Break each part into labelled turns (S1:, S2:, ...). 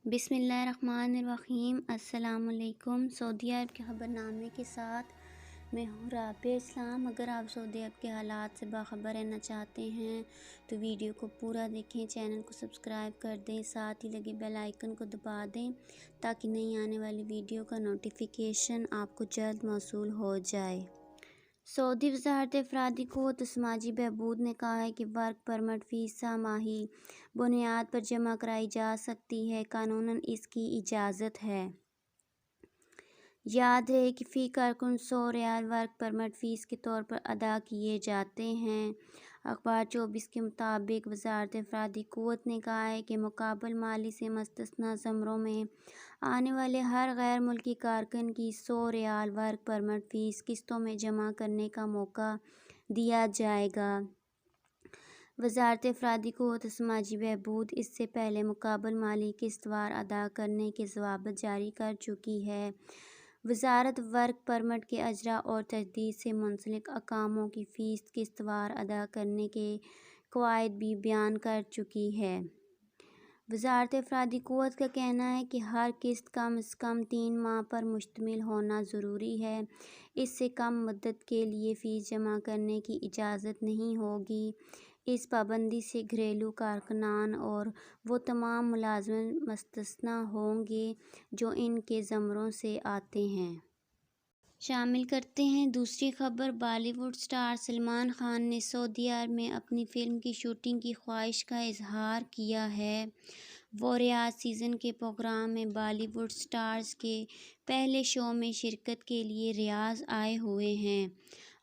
S1: بسم اللہ الرحمن الرحیم۔ السلام علیکم۔ سعودی عرب کے خبر نامے کے ساتھ میں ہوں رابعہ اسلام۔ اگر آپ سعودی عرب کے حالات سے باخبر رہنا چاہتے ہیں تو ویڈیو کو پورا دیکھیں، چینل کو سبسکرائب کر دیں، ساتھ ہی لگے بیل آئیکن کو دبا دیں تاکہ نئی آنے والی ویڈیو کا نوٹیفیکیشن آپ کو جلد موصول ہو جائے۔ سعودی وزارت افرادی قوت و سماجی بہبود نے کہا ہے کہ ورک پرمٹ فیس سہ ماہی بنیاد پر جمع کرائی جا سکتی ہے، قانوناً اس کی اجازت ہے۔ یاد رہے کہ فی کارکن 100 ریال ورک پرمٹ فیس کے طور پر ادا کیے جاتے ہیں۔ اخبار 24 کے مطابق وزارت افرادی قوت نے کہا ہے کہ مقابل مالی سے مستثنی زمروں میں آنے والے ہر غیر ملکی کارکن کی 100 ریال ورک پرمٹ فیس قسطوں میں جمع کرنے کا موقع دیا جائے گا۔ وزارت افرادی قوت و سماجی بہبود اس سے پہلے مقابل مالی قسط وار ادا کرنے کے ضوابط جاری کر چکی ہے۔ وزارت ورک پرمٹ کے اجرا اور تجدید سے منسلک احکاموں کی فیس قسط وار ادا کرنے کے قواعد بھی بیان کر چکی ہے۔ وزارت افرادی قوت کا کہنا ہے کہ ہر قسط کم از کم 3 ماہ پر مشتمل ہونا ضروری ہے۔ اس سے کم مدت کے لیے فیس جمع کرنے کی اجازت نہیں ہوگی۔ اس پابندی سے گھریلو کارکنان اور وہ تمام ملازمین مستثنی ہوں گے جو ان کے زمروں سے آتے ہیں۔ شامل کرتے ہیں دوسری خبر۔ بالی ووڈ اسٹار سلمان خان نے سعودی عرب میں اپنی فلم کی شوٹنگ کی خواہش کا اظہار کیا ہے۔ وہ ریاض سیزن کے پروگرام میں بالی ووڈ اسٹارز کے پہلے شو میں شرکت کے لیے ریاض آئے ہوئے ہیں۔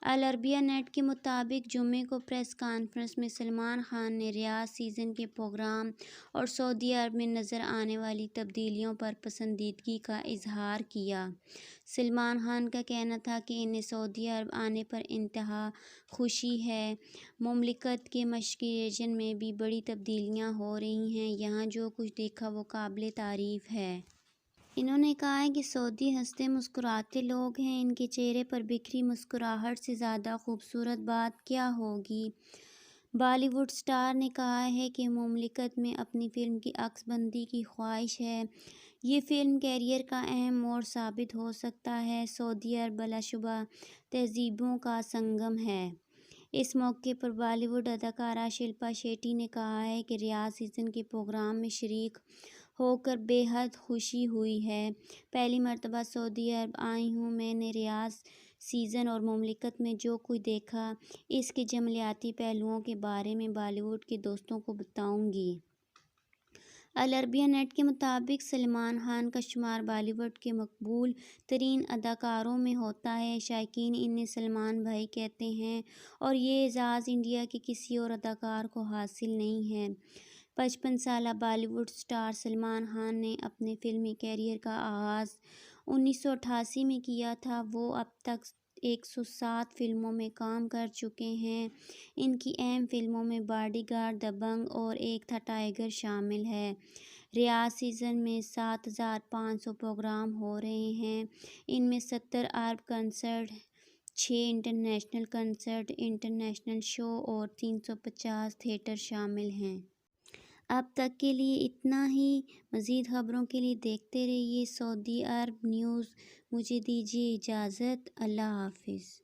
S1: العربیہ نیٹ کے مطابق جمعے کو پریس کانفرنس میں سلمان خان نے ریاض سیزن کے پروگرام اور سعودی عرب میں نظر آنے والی تبدیلیوں پر پسندیدگی کا اظہار کیا۔ سلمان خان کا کہنا تھا کہ انہیں سعودی عرب آنے پر انتہا خوشی ہے۔ مملکت کے مشرقی ریجن میں بھی بڑی تبدیلیاں ہو رہی ہیں، یہاں جو کچھ دیکھا وہ قابل تعریف ہے۔ انہوں نے کہا ہے کہ سعودی ہنستے مسکراتے لوگ ہیں، ان کے چہرے پر بکھری مسکراہٹ سے زیادہ خوبصورت بات کیا ہوگی۔ بالی ووڈ اسٹار نے کہا ہے کہ مملکت میں اپنی فلم کی عکس بندی کی خواہش ہے۔ یہ فلم کیریئر کا اہم موڑ ثابت ہو سکتا ہے۔ سعودی عرب بلا شبہ تہذیبوں کا سنگم ہے۔ اس موقع پر بالی ووڈ اداکارہ شلپا شیٹی نے کہا ہے کہ ریاض سیزن کے پروگرام میں شریک ہو کر بے حد خوشی ہوئی ہے۔ پہلی مرتبہ سعودی عرب آئی ہوں، میں نے ریاض سیزن اور مملکت میں جو کچھ دیکھا، اس کے جمالیاتی پہلوؤں کے بارے میں بالی ووڈ کے دوستوں کو بتاؤں گی۔ العربیہ نیٹ کے مطابق سلمان خان کا شمار بالی ووڈ کے مقبول ترین اداکاروں میں ہوتا ہے۔ شائقین انہیں سلمان بھائی کہتے ہیں اور یہ اعزاز انڈیا کے کسی اور اداکار کو حاصل نہیں ہے۔ 55 سالہ بالی ووڈ اسٹار سلمان خان نے اپنے فلمی کیریئر کا آغاز 1988 میں کیا تھا۔ وہ اب تک 107 فلموں میں کام کر چکے ہیں۔ ان کی اہم فلموں میں باڈی گارڈ، دبنگ اور ایک تھا ٹائیگر شامل ہے۔ ریاض سیزن میں 7500 پروگرام ہو رہے ہیں۔ ان میں 70 عرب کنسرٹ، 6 انٹرنیشنل کنسرٹ، انٹرنیشنل شو اور 350 تھیٹر شامل ہیں۔ اب تک کے لیے اتنا ہی۔ مزید خبروں کے لیے دیکھتے رہیے سعودی عرب نیوز۔ مجھے دیجیے اجازت۔ اللہ حافظ۔